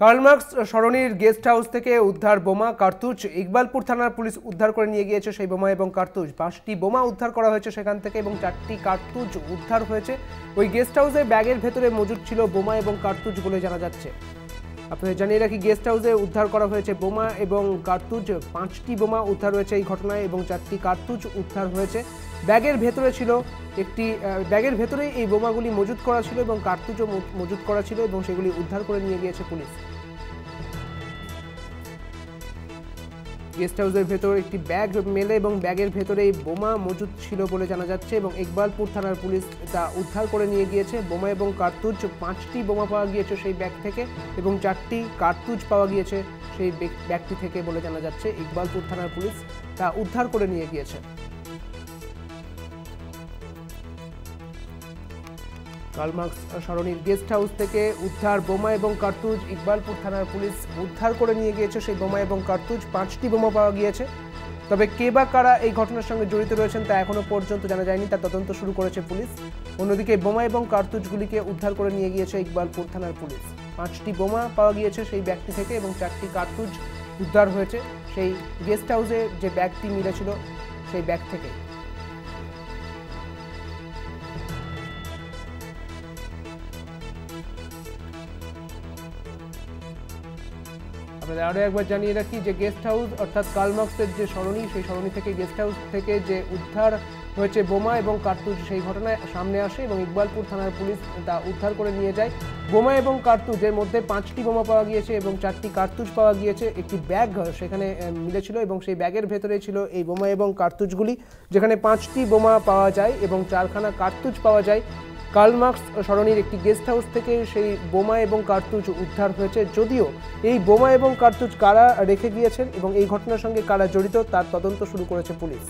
Karl Marx সরণির guest house থেকে উদ্ধার বোমা কার্তুজ। ইকবালপুর থানার পুলিশ উদ্ধার করে নিয়ে গিয়েছে সেই বোমা এবং কার্তুজ। 5টি বোমা উদ্ধার করা হয়েছে সেখান থেকে এবং 4টি কার্তুজ উদ্ধার হয়েছে। ওই গেস্ট হাউসে ব্যাগের ভেতরে মজুদ ছিল বোমা এবং কার্তুজ বলে জানা যাচ্ছে। আপনাদের জানিয়ে রাখি, গেস্ট হাউসে উদ্ধার করা হয়েছে বোমা এবং কার্তুজ। 5টি বোমা উদ্ধার হয়েছে এই ঘটনায় এবং 4টি কার্তুজ উদ্ধার হয়েছে। ব্যাগের ভেতরে ছিল ব্যাগের ভেতরেই এই বোমাগুলি মজুদ করা ছিল এবং কার্তুজও মজুদ করা ছিল এবং সেগুলি উদ্ধার করে নিয়ে গিয়েছে পুলিশ। গেস্ট হাউসের ভেতর একটি ব্যাগ মেলে এবং ব্যাগের ভেতরে এই বোমা মজুদ ছিল বলে জানা যাচ্ছে এবং ইকবালপুর থানার পুলিশ তা উদ্ধার করে নিয়ে গিয়েছে। বোমা এবং কার্তুজ, 5টি বোমা পাওয়া গিয়েছে সেই ব্যাগ থেকে এবং 4টি কার্তুজ পাওয়া গিয়েছে সেই ব্যাগটি থেকে বলে জানা যাচ্ছে। ইকবালপুর থানার পুলিশ তা উদ্ধার করে নিয়ে গিয়েছে। কার্ল মার্কস সরণির গেস্ট হাউস থেকে উদ্ধার বোমা এবং কার্তুজ। ইকবালপুর থানার পুলিশ উদ্ধার করে নিয়ে গিয়েছে সেই বোমা এবং কার্তুজ। 5টি বোমা পাওয়া গিয়েছে। তবে কে বা কারা এই ঘটনার সঙ্গে জড়িত রয়েছেন তা এখনো পর্যন্ত জানা যায়নি, তার তদন্ত শুরু করেছে পুলিশ। অন্যদিকে বোমা এবং কার্তুজগুলিকে উদ্ধার করে নিয়ে গিয়েছে ইকবালপুর থানার পুলিশ। 5টি বোমা পাওয়া গিয়েছে সেই ব্যাগটি থেকে এবং 4টি কার্তুজ উদ্ধার হয়েছে সেই গেস্ট হাউসে যে ব্যাগটি মিলেছিল সেই ব্যাগ থেকে। আরও একবার জানিয়ে রাখি যে গেস্ট হাউস অর্থাৎ কার্ল মার্কসের যে সরণি, সেই সরণি থেকে গেস্ট হাউস থেকে যে উদ্ধার হয়েছে বোমা এবং কার্তুজ, সেই ঘটনায় সামনে আসে এবং ইকবালপুর থানার পুলিশ তা উদ্ধার করে নিয়ে যায়। বোমা এবং কার্তুজের মধ্যে 5টি বোমা পাওয়া গিয়েছে এবং 4টি কার্তুজ পাওয়া গিয়েছে। একটি ব্যাগ সেখানে মিলেছিল এবং সেই ব্যাগের ভেতরে ছিল এই বোমা এবং কার্তুজগুলি, যেখানে 5টি বোমা পাওয়া যায় এবং 4খানা কার্তুজ পাওয়া যায়। কার্ল মার্কস সরণির একটি গেস্ট হাউস থেকে সেই বোমা এবং কার্তুজ উদ্ধার হয়েছে। যদিও এই বোমা এবং কার্তুজ কারা রেখে গিয়েছেন এবং এই ঘটনার সঙ্গে কারা জড়িত তার তদন্ত শুরু করেছে পুলিশ।